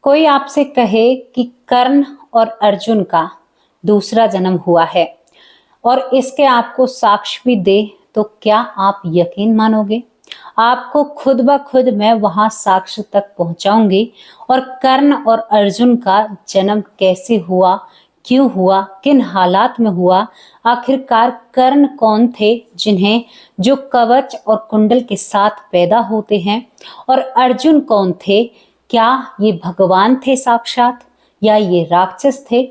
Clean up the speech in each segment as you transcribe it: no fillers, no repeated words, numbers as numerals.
कोई आपसे कहे कि कर्ण और अर्जुन का दूसरा जन्म हुआ है और इसके आपको साक्ष्य भी दे, तो क्या आप यकीन मानोगे? आपको खुद ब खुद मैं वहां साक्ष्य तक पहुंचाऊंगी और कर्ण और अर्जुन का जन्म कैसे हुआ, क्यों हुआ, किन हालात में हुआ, आखिरकार कर्ण कौन थे जिन्हें जो कवच और कुंडल के साथ पैदा होते हैं, और अर्जुन कौन थे, क्या ये भगवान थे साक्षात या ये राक्षस थे?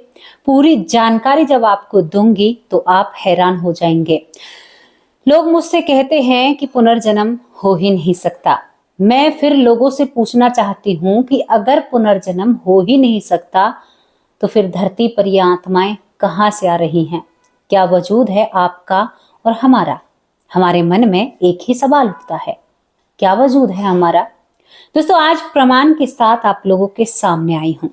पूरी जानकारी जब आपको दूंगी तो आप हैरान हो जाएंगे। लोग मुझसे कहते हैं कि पुनर्जन्म हो ही नहीं सकता। मैं फिर लोगों से पूछना चाहती हूँ कि अगर पुनर्जन्म हो ही नहीं सकता तो फिर धरती पर ये आत्माएं कहाँ से आ रही हैं? क्या वजूद है आपका और हमारा? हमारे मन में एक ही सवाल उठता है, क्या वजूद है हमारा? दोस्तों, आज प्रमाण के साथ आप लोगों के सामने आई हूं।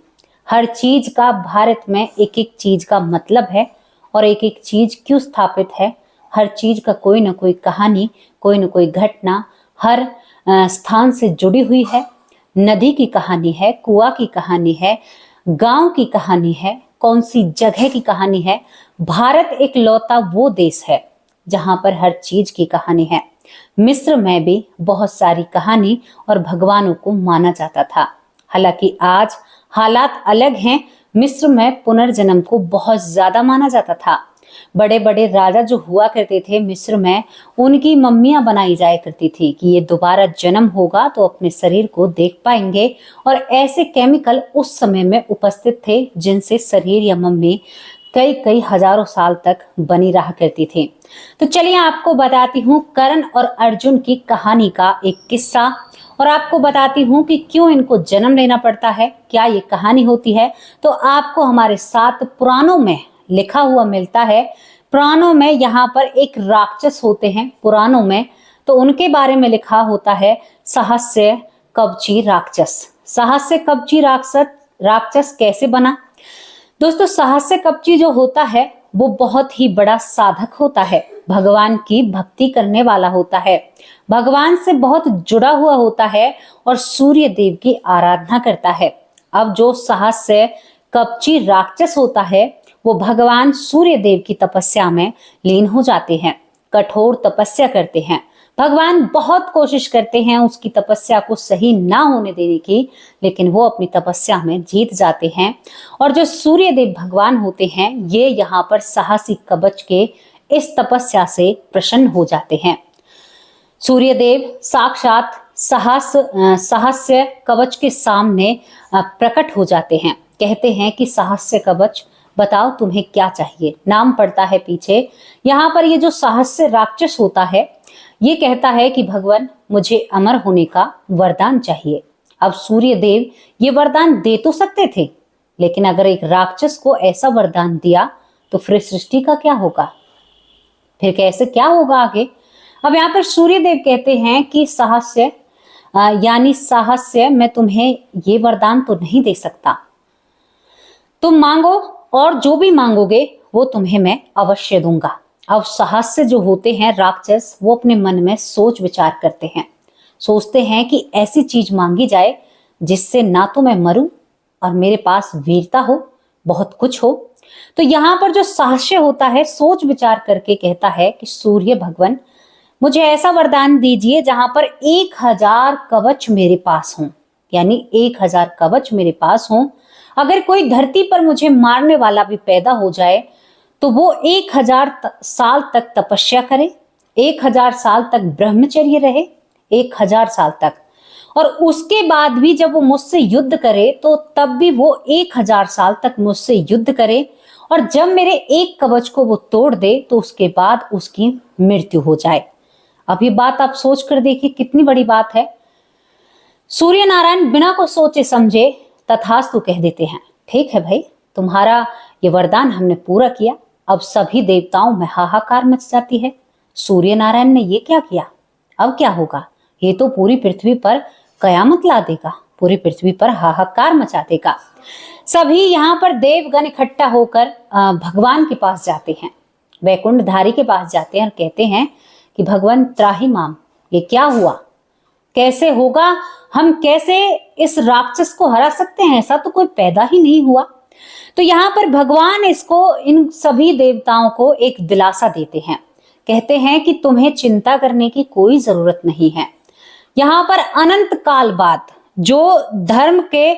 हर चीज का भारत में एक एक चीज का मतलब है और एक एक चीज क्यों स्थापित है। हर चीज का कोई ना कोई कहानी, कोई ना कोई घटना हर स्थान से जुड़ी हुई है। नदी की कहानी है, कुआं की कहानी है, गांव की कहानी है, कौन सी जगह की कहानी है। भारत एक लौता वो देश है जहां पर हर चीज की कहानी है। मिस्र में भी बहुत सारी कहानी और भगवानों को माना जाता था। हालांकि आज हालात अलग हैं। मिस्र में पुनर्जन्म को बहुत ज्यादा माना जाता था। बड़े बड़े राजा जो हुआ करते थे मिस्र में, उनकी मम्मियां बनाई जाया करती थी कि ये दोबारा जन्म होगा तो अपने शरीर को देख पाएंगे, और ऐसे केमिकल उस समय में उपस्थित थे जिनसे शरीर या मम्मी कई कई हजारों साल तक बनी रहा करती थी। तो चलिए आपको बताती हूँ कर्ण और अर्जुन की कहानी का एक किस्सा, और आपको बताती हूँ कि क्यों इनको जन्म लेना पड़ता है, क्या ये कहानी होती है। तो आपको हमारे साथ पुराणों में लिखा हुआ मिलता है। पुराणों में यहाँ पर एक राक्षस होते हैं पुराणों में, तो उनके बारे में लिखा होता है सहस्य कवची राक्षस। सहस्य कवची राक्षस कैसे बना? दोस्तों, सहस्य कवची जो होता है वो बहुत ही बड़ा साधक होता है, भगवान की भक्ति करने वाला होता है, भगवान से बहुत जुड़ा हुआ होता है और सूर्य देव की आराधना करता है। अब जो सहस्य कवची राक्षस होता है वो भगवान सूर्य देव की तपस्या में लीन हो जाते हैं, कठोर तपस्या करते हैं। भगवान बहुत कोशिश करते हैं उसकी तपस्या को सही ना होने देने की, लेकिन वो अपनी तपस्या में जीत जाते हैं। और जो सूर्य देव भगवान होते हैं ये यहाँ पर साहसी कवच के इस तपस्या से प्रसन्न हो जाते हैं। सूर्य देव साक्षात सहस्य कवच के सामने प्रकट हो जाते हैं। कहते हैं कि सहस्य कवच बताओ तुम्हें क्या चाहिए। नाम पड़ता है पीछे। यहाँ पर ये जो सहस्य राक्षस होता है ये कहता है कि भगवान मुझे अमर होने का वरदान चाहिए। अब सूर्य देव ये वरदान दे तो सकते थे, लेकिन अगर एक राक्षस को ऐसा वरदान दिया तो फिर सृष्टि का क्या होगा, फिर कैसे क्या होगा आगे। अब यहाँ पर सूर्य देव कहते हैं कि सहस्य यानी साहस्य, मैं तुम्हें ये वरदान तो नहीं दे सकता, तुम मांगो और जो भी मांगोगे वो तुम्हें मैं अवश्य दूंगा। अब सहस्य जो होते हैं राक्षस, वो अपने मन में सोच विचार करते हैं, सोचते हैं कि ऐसी चीज मांगी जाए जिससे ना तो मैं मरूं और मेरे पास वीरता हो, बहुत कुछ हो। तो यहाँ पर जो सहस्य होता है सोच विचार करके कहता है कि सूर्य भगवान मुझे ऐसा वरदान दीजिए जहां पर 1000 कवच मेरे पास हों, यानी 1000 कवच मेरे पास हों। अगर कोई धरती पर मुझे मारने वाला भी पैदा हो जाए तो वो 1000 साल तक तपस्या करे, 1000 साल तक ब्रह्मचर्य रहे, 1000 साल तक, और उसके बाद भी जब वो मुझसे युद्ध करे तो तब भी वो 1000 साल तक मुझसे युद्ध करे, और जब मेरे एक कवच को वो तोड़ दे तो उसके बाद उसकी मृत्यु हो जाए। अब ये बात आप सोच कर देखिए कितनी बड़ी बात है। सूर्य नारायण बिना को सोचे समझे तथास्तु कह देते हैं, ठीक है भाई, तुम्हारा ये वरदान हमने पूरा किया। अब सभी देवताओं में हाहाकार मच जाती है। सूर्य नारायण ने ये क्या किया, अब क्या होगा? ये तो पूरी पृथ्वी पर कयामत ला देगा, पूरी पृथ्वी पर हाहाकार मचा देगा। सभी यहाँ पर देवगण इकट्ठा होकर भगवान के पास जाते हैं, वैकुंठ धारी के पास जाते हैं और कहते हैं कि भगवान त्राही माम, ये क्या हुआ, कैसे होगा? हम कैसे इस राक्षस को हरा सकते हैं? ऐसा तो कोई पैदा ही नहीं हुआ। तो यहाँ पर भगवान इसको, इन सभी देवताओं को एक दिलासा देते हैं। कहते हैं कि तुम्हें चिंता करने की कोई जरूरत नहीं है। यहाँ पर अनंत काल बाद जो धर्म के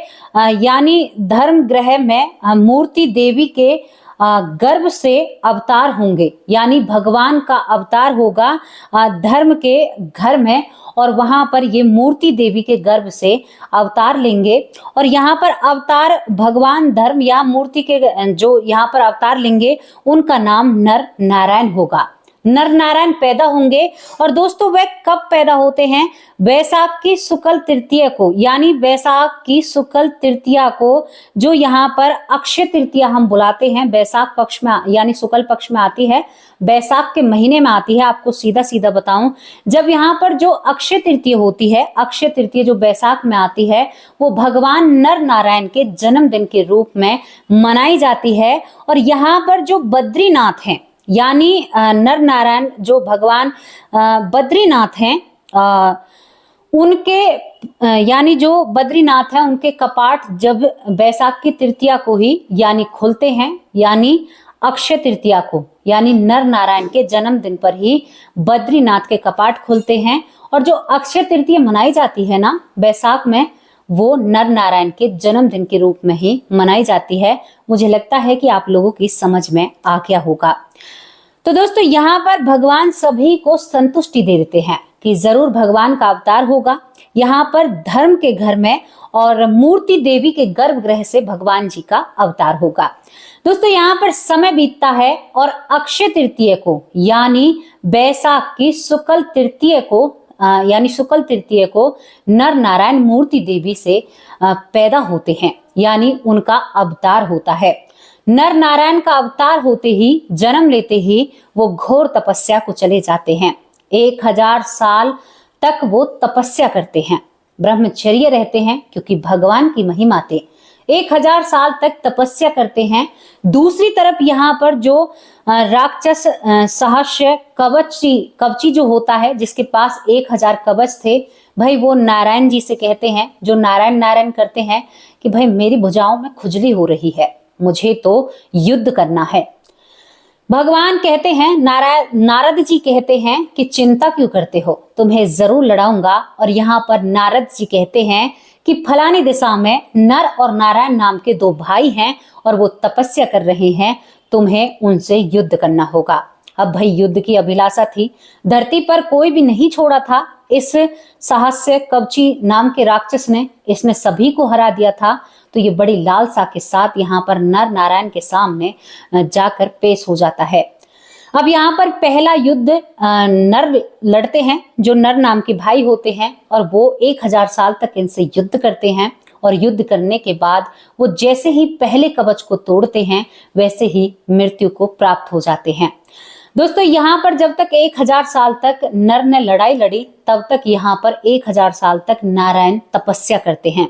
यानी धर्म ग्रह में मूर्ति देवी के गर्भ से अवतार होंगे, यानी भगवान का अवतार होगा धर्म के घर में, और वहां पर ये मूर्ति देवी के गर्भ से अवतार लेंगे। और यहाँ पर अवतार भगवान धर्म या मूर्ति के जो यहाँ पर अवतार लेंगे उनका नाम नर नारायण होगा। नर नारायण पैदा होंगे। और दोस्तों वे कब पैदा होते हैं? वैशाख की शुक्ल तृतीया को, यानी वैशाख की शुक्ल तृतीया को, जो यहाँ पर अक्षय तृतीया हम बुलाते हैं, वैशाख पक्ष में यानी शुक्ल पक्ष में आती है, वैशाख के महीने में आती है। आपको सीधा सीधा बताऊं, जब यहाँ पर जो अक्षय तृतीया होती है, अक्षय तृतीया जो वैशाख में आती है, वो भगवान नर नारायण के जन्मदिन के रूप में मनाई जाती है। और यहाँ पर जो बद्रीनाथ हैं, यानी नर नारायण जो भगवान बद्रीनाथ हैं, उनके यानी जो बद्रीनाथ है उनके कपाट जब वैशाख की तृतीया को ही यानी खुलते हैं, यानी अक्षय तृतीया को, यानी नर नारायण के जन्मदिन पर ही बद्रीनाथ के कपाट खुलते हैं। और जो अक्षय तृतीया मनाई जाती है ना वैशाख में, वो नर नारायण के जन्मदिन के रूप में ही मनाई जाती है। मुझे लगता है कि आप लोगों की समझ में आ गया होगा। तो दोस्तों यहाँ पर भगवान सभी को संतुष्टि दे देते हैं कि जरूर भगवान का अवतार होगा यहाँ पर धर्म के घर में, और मूर्ति देवी के गर्भगृह से भगवान जी का अवतार होगा। दोस्तों यहाँ पर समय बीतता है और अक्षय तृतीया को, यानी वैशाख की शुक्ल तृतीया को, यानी शुक्ल तृतीया को नर नारायण मूर्ति देवी से पैदा होते हैं, यानी उनका अवतार होता है। नर नारायण का अवतार होते ही, जन्म लेते ही वो घोर तपस्या को चले जाते हैं। 1000 साल तक वो तपस्या करते हैं, ब्रह्मचर्य रहते हैं, क्योंकि भगवान की महिमा थे। 1000 साल तक तपस्या करते हैं। दूसरी तरफ यहाँ पर जो राक्षस सहस्र कवची जो होता है, जिसके पास 1000 कवच थे, भाई वो नारायण जी से कहते हैं, जो नारायण नारायण करते हैं कि भाई मेरी भुजाओं में खुजली हो रही है, मुझे तो युद्ध करना है। भगवान कहते हैं, नारद जी कहते हैं कि चिंता क्यों करते हो, तुम्हें जरूर लड़ाऊंगा। और यहाँ पर नारद जी कहते हैं कि फलानी दिशा में नर और नारायण नाम के 2 भाई हैं और वो तपस्या कर रहे हैं, तुम्हें उनसे युद्ध करना होगा। अब भाई युद्ध की अभिलाषा थी, धरती पर कोई भी नहीं छोड़ा था। इस सहस्र कवची नाम के राक्षस ने, इसने सभी को हरा दिया था। तो ये बड़ी लालसा के साथ यहाँ पर नर नारायण के सामने जाकर पेश हो जाता है। अब यहाँ पर पहला युद्ध नर लड़ते हैं, जो नर नाम के भाई होते हैं, और वो 1000 साल तक इनसे युद्ध करते हैं। और युद्ध करने के बाद वो जैसे ही पहले कवच को तोड़ते हैं, वैसे ही मृत्यु को प्राप्त हो जाते हैं। दोस्तों यहाँ पर जब तक 1000 साल तक नर ने लड़ाई लड़ी, तब तक यहाँ पर 1000 साल तक नारायण तपस्या करते हैं।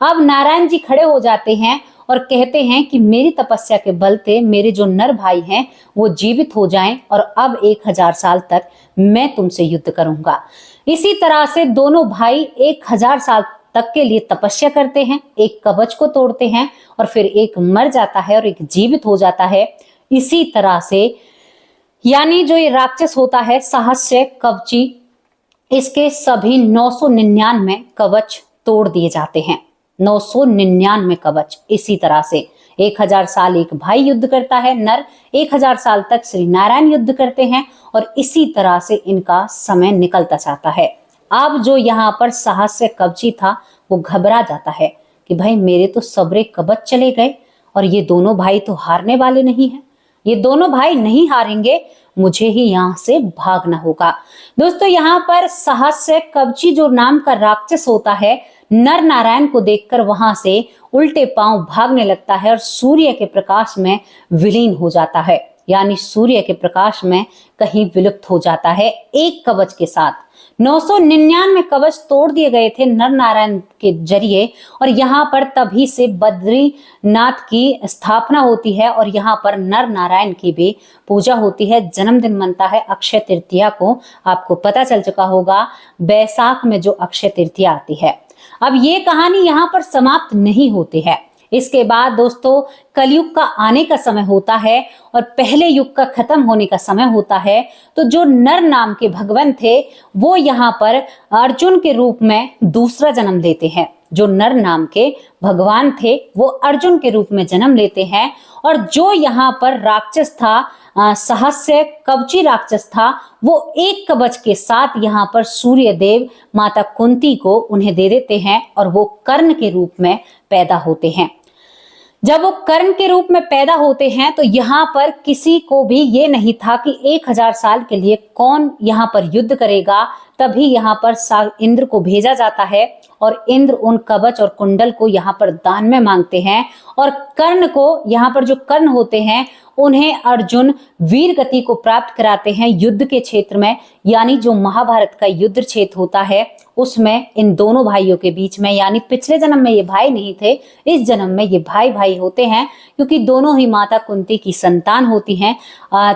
अब नारायण जी खड़े हो जाते हैं और कहते हैं कि मेरी तपस्या के बल पे मेरे जो नर भाई हैं वो जीवित हो जाएं, और अब 1000 साल तक मैं तुमसे युद्ध करूंगा। इसी तरह से दोनों भाई 1000 साल तक के लिए तपस्या करते हैं, एक कवच को तोड़ते हैं, और फिर एक मर जाता है और एक जीवित हो जाता है। इसी तरह से यानी जो ये राक्षस होता है सहस्र कवची, इसके सभी 999 कवच तोड़ दिए जाते हैं। 999 कवच। इसी तरह से 1000 साल एक भाई युद्ध करता है नर, 1000 साल तक श्री नारायण युद्ध करते हैं, और इसी तरह से इनका समय निकलता जाता है। अब जो यहाँ पर सहस्र कवची था वो घबरा जाता है कि भाई मेरे तो सबरे कवच चले गए, और ये दोनों भाई तो हारने वाले नहीं हैं, ये दोनों भाई नहीं हारेंगे, मुझे ही यहाँ से भागना होगा। दोस्तों यहाँ पर सहस्र कवची जो नाम का राक्षस होता है, नर नारायण को देखकर वहां से उल्टे पांव भागने लगता है और सूर्य के प्रकाश में विलीन हो जाता है। यानी सूर्य के प्रकाश में कहीं विलुप्त हो जाता है एक कवच के साथ। 999 कवच तोड़ दिए गए थे नर नारायण के जरिए, और यहाँ पर तभी से बद्रीनाथ की स्थापना होती है और यहाँ पर नर नारायण की भी पूजा होती है। जन्मदिन मनता है अक्षय तृतीया को। आपको पता चल चुका होगा बैसाख में जो अक्षय तृतीया आती है। अब ये कहानी यहाँ पर समाप्त नहीं होती है। इसके बाद दोस्तों कलयुग का आने का समय होता है और पहले युग का खत्म होने का समय होता है। तो जो नर नाम के भगवान थे वो यहाँ पर अर्जुन के रूप में दूसरा जन्म लेते हैं। जो नर नाम के भगवान थे वो अर्जुन के रूप में जन्म लेते हैं, और जो यहाँ पर राक्षस था सहस्य कवची राक्षस था, वो एक कवच के साथ यहाँ पर सूर्य देव माता कुंती को उन्हें दे देते हैं और वो कर्ण के रूप में पैदा होते हैं। जब वो कर्ण के रूप में पैदा होते हैं तो यहाँ पर किसी को भी ये नहीं था कि 1000 साल के लिए कौन यहाँ पर युद्ध करेगा। तभी यहाँ पर इंद्र को भेजा जाता है और इंद्र उन कवच और कुंडल को यहाँ पर दान में मांगते हैं, और कर्ण को यहाँ पर जो कर्ण होते हैं उन्हें अर्जुन वीर गति को प्राप्त कराते हैं युद्ध के क्षेत्र में। यानी जो महाभारत का युद्ध क्षेत्र होता है उसमें इन दोनों भाइयों के बीच में, यानी पिछले जन्म में ये भाई नहीं थे, इस जन्म में ये भाई भाई होते हैं क्योंकि दोनों ही माता कुंती की संतान होती हैं।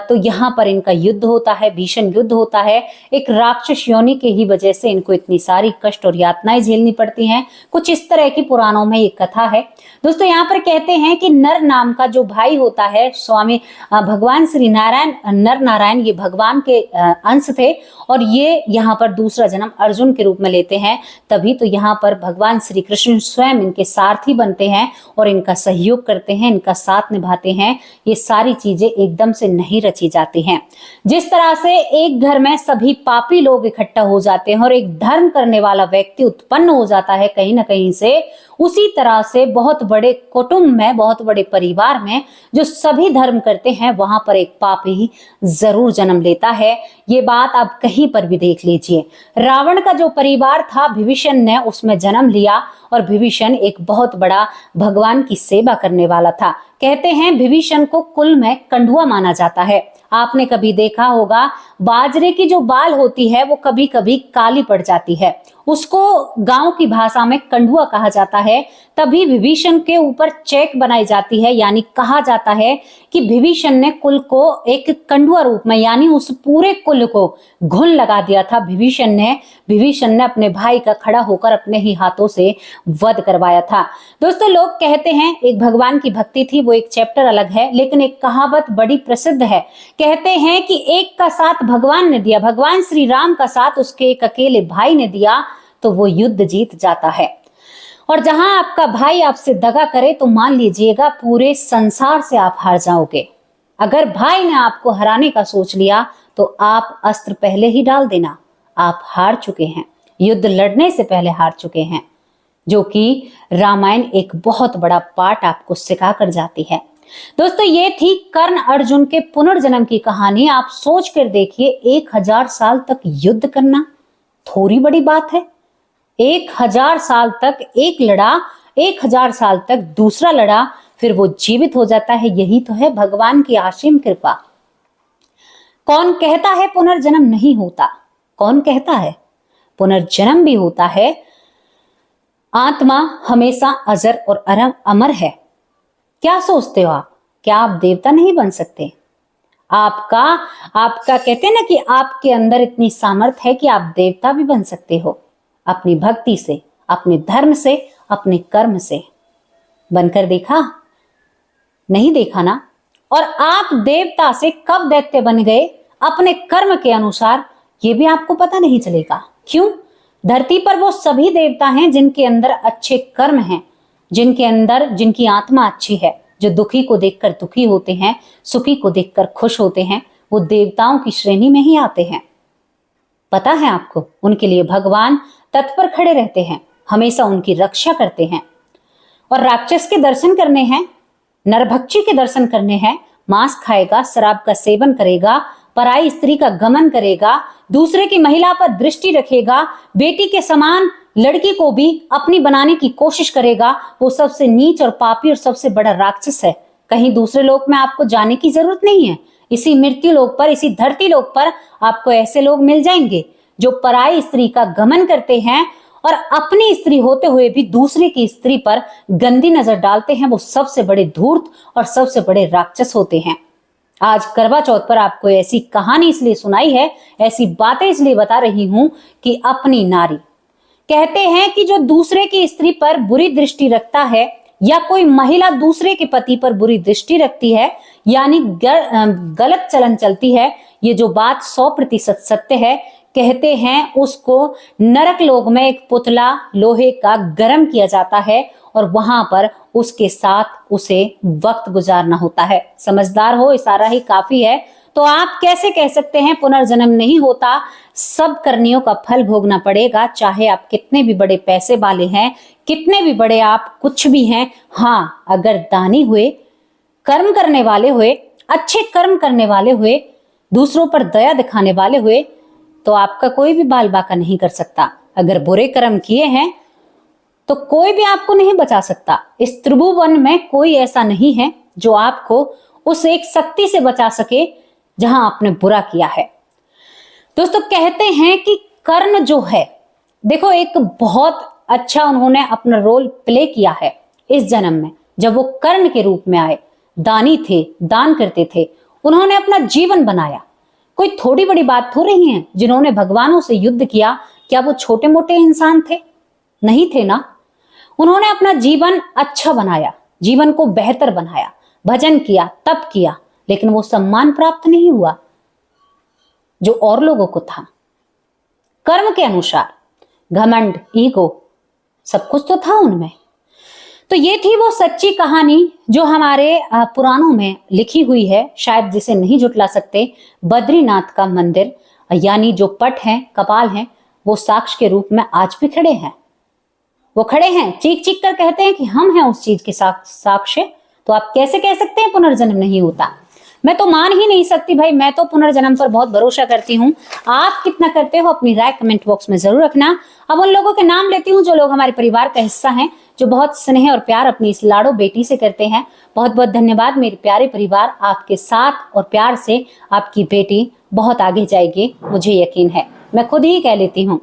तो यहाँ पर इनका युद्ध होता है, भीषण युद्ध होता है। एक राक्षस योनि के ही वजह से इनको इतनी सारी कष्ट और यातनाएं झेलनी पड़ती हैं। कुछ इस तरह की पुराणों में ये कथा है। दोस्तों यहाँ पर कहते हैं कि नर नाम का जो भाई होता है स्वामी भगवान श्री नारायण, नर नारायण ये भगवान के अंश थे और ये यहाँ पर दूसरा जन्म अर्जुन के रूप में लेते हैं। तभी तो यहाँ पर भगवान श्री कृष्ण स्वयं इनके सारथी बनते हैं और इनका सहयोग करते हैं, इनका साथ निभाते हैं। ये सारी चीजें एकदम से नहीं रची जाती हैं। जिस तरह से एक घर में सभी पापी लोग इकट्ठा हो जाते हैं और एक धर्म करने वाला व्यक्ति उत्पन्न हो जाता है कहीं ना कहीं से, उसी तरह से बहुत बड़े कुटुंब में, बहुत बड़े परिवार में जो सभी धर्म करते हैं वहां पर एक पापी जरूर जन्म लेता है। ये बात आप कहीं पर भी देख लीजिए। रावण का जो परिवार था विभीषण ने उसमें जन्म लिया और विभीषण एक बहुत बड़ा भगवान की सेवा करने वाला था। कहते हैं विभीषण को कुल में कंडुआ माना जाता है। आपने कभी देखा होगा बाजरे की जो बाल होती है वो कभी कभी काली पड़ जाती है, उसको गांव की भाषा में कंडुआ कहा जाता है। तभी विभीषण के ऊपर चेक बनाई जाती है, यानी कहा जाता है कि विभीषण ने कुल को एक कंडुआ रूप में, यानी उस पूरे कुल को घुन लगा दिया था। विभीषण ने अपने भाई का खड़ा होकर अपने ही हाथों से वध करवाया था। दोस्तों लोग कहते हैं एक भगवान की भक्ति थी, वो एक चैप्टर अलग है, लेकिन एक कहावत बड़ी प्रसिद्ध है। कहते हैं कि एक का साथ भगवान ने दिया, भगवान श्री राम का साथ उसके एक अकेले भाई ने दिया तो वो युद्ध जीत जाता है। और जहां आपका भाई आपसे दगा करे तो मान लीजिएगा पूरे संसार से आप हार जाओगे। अगर भाई ने आपको हराने का सोच लिया तो आप अस्त्र पहले ही डाल देना, आप हार चुके हैं, युद्ध लड़ने से पहले हार चुके हैं। जो कि रामायण एक बहुत बड़ा पाठ आपको सिखा कर जाती है। दोस्तों ये थी कर्ण अर्जुन के पुनर्जन्म की कहानी। आप सोच कर देखिए 1000 साल तक युद्ध करना थोड़ी बड़ी बात है। 1000 साल तक एक लड़ा, 1000 साल तक दूसरा लड़ा, फिर वो जीवित हो जाता है। यही तो है भगवान की असीम कृपा। कौन कहता है पुनर्जन्म नहीं होता? कौन कहता है? पुनर्जन्म भी होता है। आत्मा हमेशा अजर और अमर है। क्या सोचते हो आप? क्या आप देवता नहीं बन सकते? आपका कहते हैं ना कि आपके अंदर इतनी सामर्थ्य है कि आप देवता भी बन सकते हो, अपनी भक्ति से, अपने धर्म से, अपने कर्म से। बनकर देखा? नहीं देखा ना? और आप देवता से कब दैत्य बन गए अपने कर्म के अनुसार, ये भी आपको पता नहीं चलेगा। क्यों? धरती पर वो सभी देवता हैं जिनके अंदर अच्छे कर्म हैं, जिनकी आत्मा अच्छी है, जो दुखी को देखकर दुखी होते हैं, सुखी को देखकर खुश होते हैं, वो देवताओं की श्रेणी में ही आते हैं। पता है आपको? उनके लिए भगवान तत्पर खड़े रहते हैं, हमेशा उनकी रक्षा करते हैं। और राक्षस के दर्शन करने हैं, नरभक्षी के दर्शन करने हैं, मांस खाएगा, शराब का सेवन करेगा, पराई स्त्री का गमन करेगा, दूसरे की महिला पर दृष्टि रखेगा, बेटी के समान लड़की को भी अपनी बनाने की कोशिश करेगा, वो सबसे नीच और पापी और सबसे बड़ा राक्षस है। कहीं दूसरे लोक में आपको जाने की जरूरत नहीं है। इसी मृत्यु लोक पर, इसी धरती लोक पर आपको ऐसे लोग मिल जाएंगे जो पराई स्त्री का गमन करते हैं और अपनी स्त्री होते हुए भी दूसरे की स्त्री पर गंदी नजर डालते हैं। वो सबसे बड़े धूर्त और सबसे बड़े राक्षस होते हैं। आज करवा चौथ पर आपको ऐसी कहानी इसलिए सुनाई है, ऐसी बातें इसलिए बता रही हूं कि अपनी नारी, कहते हैं कि जो दूसरे की स्त्री पर बुरी दृष्टि रखता है या कोई महिला दूसरे के पति पर बुरी दृष्टि रखती है, यानी गलत चलन चलती है, ये जो बात 100% सत्य है। कहते हैं उसको नरक लोक में एक पुतला लोहे का गर्म किया जाता है और वहां पर उसके साथ उसे वक्त गुजारना होता है। समझदार हो, इशारा ही काफी है। तो आप कैसे कह सकते हैं पुनर्जन्म नहीं होता? सब करनियों का फल भोगना पड़ेगा, चाहे आप कितने भी बड़े पैसे वाले हैं, कितने भी बड़े आप कुछ भी हैं। हाँ, अगर दानी हुए, कर्म करने वाले हुए, अच्छे कर्म करने वाले हुए, दूसरों पर दया दिखाने वाले हुए, तो आपका कोई भी बाल बाका नहीं कर सकता। अगर बुरे कर्म किए हैं तो कोई भी आपको नहीं बचा सकता। इस त्रिभुवन में कोई ऐसा नहीं है जो आपको उस एक शक्ति से बचा सके जहां आपने बुरा किया है। दोस्तों, कहते हैं कि कर्ण जो है, देखो एक बहुत अच्छा उन्होंने अपना रोल प्ले किया है इस जन्म में। जब वो कर्ण के रूप में आए, दानी थे, दान करते थे, उन्होंने अपना जीवन बनाया। कोई थोड़ी बड़ी बात हो रही है? जिन्होंने भगवानों से युद्ध किया, क्या वो छोटे मोटे इंसान थे? नहीं थे ना। उन्होंने अपना जीवन अच्छा बनाया, जीवन को बेहतर बनाया, भजन किया, तप किया, लेकिन वो सम्मान प्राप्त नहीं हुआ जो और लोगों को था। कर्म के अनुसार घमंड, ईगो, सब कुछ तो था उनमें। तो ये थी वो सच्ची कहानी जो हमारे पुराणों में लिखी हुई है, शायद जिसे नहीं जुटला सकते। बद्रीनाथ का मंदिर, यानी जो पट है, कपाल है, वो साक्ष्य के रूप में आज भी खड़े हैं। वो खड़े हैं, चीख चीख कर कहते हैं कि हम हैं उस चीज के साक्ष्य। तो आप कैसे कह सकते हैं पुनर्जन्म नहीं होता? मैं तो मान ही नहीं सकती भाई। मैं तो पुनर्जन्म पर बहुत भरोसा करती हूँ। आप कितना करते हो अपनी राय कमेंट बॉक्स में जरूर रखना। अब उन लोगों के नाम लेती हूँ जो लोग हमारे परिवार का हिस्सा हैं, जो बहुत स्नेह और प्यार अपनी इस लाडो बेटी से करते हैं। बहुत बहुत धन्यवाद मेरे प्यारे परिवार। आपके साथ और प्यार से आपकी बेटी बहुत आगे जाएगी, मुझे यकीन है। मैं खुद ही कह लेती हूँ।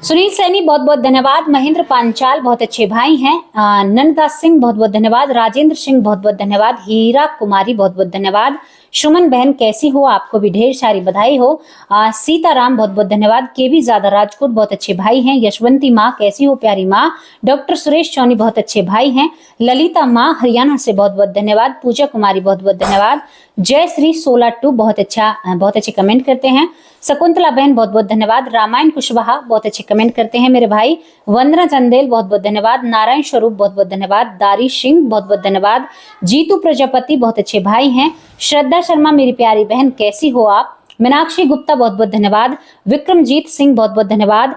सुनील सैनी बहुत बहुत धन्यवाद। महेंद्र पांचाल बहुत अच्छे भाई हैं। नंददास सिंह बहुत बहुत धन्यवाद। राजेंद्र सिंह बहुत बहुत धन्यवाद। हीरा कुमारी बहुत बहुत धन्यवाद। सुमन बहन कैसी हो? आपको भी ढेर सारी बधाई हो। सीताराम बहुत बहुत धन्यवाद। केवी ज्यादा राजकोट बहुत अच्छे भाई हैं। यशवंती माँ कैसी हो प्यारी माँ? डॉक्टर सुरेश चौनी बहुत अच्छे भाई हैं। ललिता माँ हरियाणा से बहुत बहुत धन्यवाद। पूजा कुमारी बहुत बहुत धन्यवाद। जय श्री 16-2 बहुत अच्छे कमेंट करते हैं। शकुंतला बहन बहुत बहुत धन्यवाद। रामायण कुशवाहा बहुत अच्छे कमेंट करते हैं मेरे भाई। वंदना चंदेल बहुत बहुत धन्यवाद। नारायण स्वरूप बहुत बहुत धन्यवाद। दारी सिंह बहुत बहुत धन्यवाद। जीतू प्रजापति बहुत अच्छे भाई हैं। श्रद्धा शर्मा मेरी प्यारी बहन कैसी हो आप? मीनाक्षी गुप्ता बहुत बहुत धन्यवाद। विक्रमजीत सिंह बहुत बहुत धन्यवाद।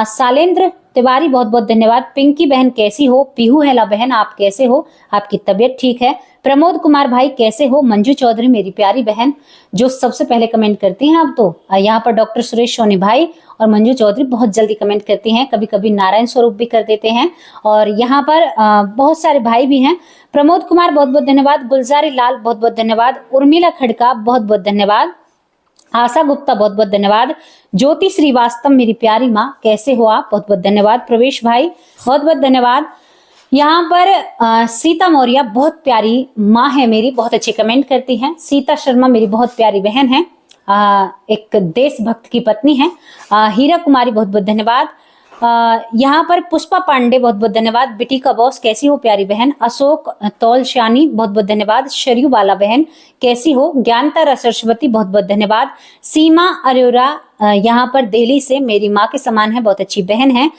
सालेंद्र तिवारी बहुत बहुत धन्यवाद। पिंकी बहन कैसी हो? पीहू हेला बहन आप कैसे हो? आपकी तबीयत ठीक है? प्रमोद कुमार भाई कैसे हो? मंजू चौधरी मेरी प्यारी बहन जो सबसे पहले कमेंट करती हैं। अब तो यहाँ पर डॉक्टर सुरेश सोनी भाई और मंजू चौधरी बहुत जल्दी कमेंट करती हैं। कभी कभी नारायण स्वरूप भी कर देते हैं और यहाँ पर बहुत सारे भाई भी हैं। प्रमोद कुमार बहुत बहुत धन्यवाद। गुलजारी लाल बहुत बहुत धन्यवाद। उर्मिला खड़का बहुत बहुत धन्यवाद। आशा गुप्ता बहुत बहुत धन्यवाद। ज्योति श्रीवास्तव मेरी प्यारी माँ कैसे हो आप? बहुत बहुत धन्यवाद। प्रवेश भाई बहुत बहुत धन्यवाद। यहाँ पर सीता मौर्य बहुत प्यारी माँ है मेरी, बहुत अच्छे कमेंट करती हैं। सीता शर्मा मेरी बहुत प्यारी बहन है, एक देशभक्त की पत्नी है। हीरा कुमारी बहुत बहुत धन्यवाद। यहाँ पर पुष्पा पांडे बहुत बहुत धन्यवाद। बिटी का बॉस कैसी हो प्यारी बहन? अशोक तौलशानी बहुत बहुत धन्यवाद। शरयू बाला बहन कैसी हो? ज्ञानतारा सरस्वती बहुत बहुत धन्यवाद। सीमा अरोरा यहाँ पर दिल्ली से मेरी माँ के समान है, बहुत अच्छी बहन है।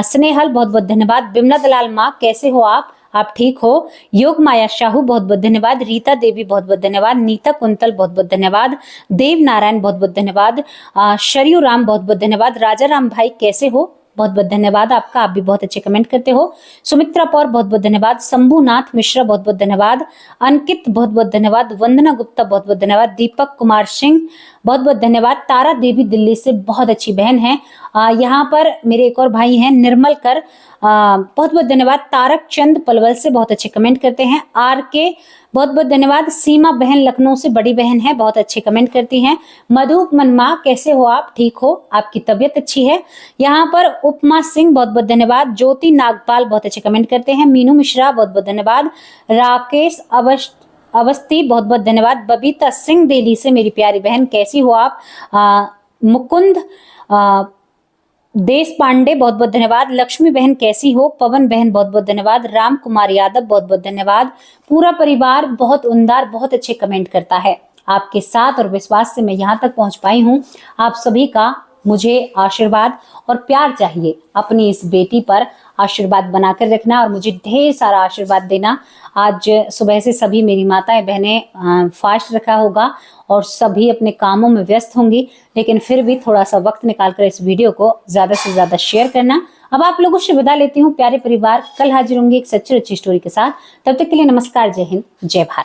स्नेहल बहुत बहुत धन्यवाद। बिमला दलाल माँ कैसे हो आप ठीक हो? योग माया शाहू बहुत बहुत धन्यवाद। रीता देवी बहुत बहुत धन्यवाद। नीता कुंतल बहुत बहुत धन्यवाद। देव नारायण बहुत बहुत धन्यवाद। शरयू राम बहुत बहुत धन्यवाद। राजा राम भाई कैसे हो? बहुत बहुत धन्यवाद आपका, आप भी बहुत अच्छे कमेंट करते हो। सुमित्रा पौर बहुत बहुत धन्यवाद। शंभुनाथ मिश्रा बहुत बहुत धन्यवाद। अंकित बहुत बहुत धन्यवाद। वंदना गुप्ता बहुत बहुत धन्यवाद। दीपक कुमार सिंह बहुत बहुत धन्यवाद। तारा देवी दिल्ली से बहुत अच्छी बहन है। यहाँ पर मेरे एक और भाई हैं निर्मल कर, बहुत बहुत धन्यवाद। तारक चंद पलवल से बहुत अच्छे कमेंट करते हैं। आर के बहुत बहुत धन्यवाद। सीमा बहन लखनऊ से बड़ी बहन है, बहुत अच्छे कमेंट करती हैं। मधु मनमा कैसे हो आप, ठीक हो, आपकी तबीयत अच्छी है। यहाँ पर उपमा सिंह बहुत बहुत धन्यवाद। ज्योति नागपाल बहुत अच्छे कमेंट करते हैं। मीनू मिश्रा बहुत बहुत धन्यवाद। राकेश अवस्थी बहुत बहुत धन्यवाद। बबीता सिंह दिल्ली से मेरी प्यारी बहन कैसी हो आप। मुकुंद देश पांडे बहुत बहुत धन्यवाद। लक्ष्मी बहन कैसी हो। पवन बहन बहुत बहुत धन्यवाद। राम कुमार यादव बहुत बहुत धन्यवाद। पूरा परिवार बहुत उमदार, बहुत अच्छे कमेंट करता है। आपके साथ और विश्वास से मैं यहाँ तक पहुंच पाई हूँ। आप सभी का मुझे आशीर्वाद और प्यार चाहिए। अपनी इस बेटी पर आशीर्वाद बनाकर रखना और मुझे ढेर सारा आशीर्वाद देना। आज सुबह से सभी मेरी माताएं बहनें फास्ट रखा होगा और सभी अपने कामों में व्यस्त होंगी, लेकिन फिर भी थोड़ा सा वक्त निकालकर इस वीडियो को ज्यादा से ज्यादा शेयर करना। अब आप लोगों से विदा लेती हूँ प्यारे परिवार। कल हाजिर होंगी एक सच्ची अच्छी स्टोरी के साथ। तब तक के लिए नमस्कार, जय हिंद, जय भारत।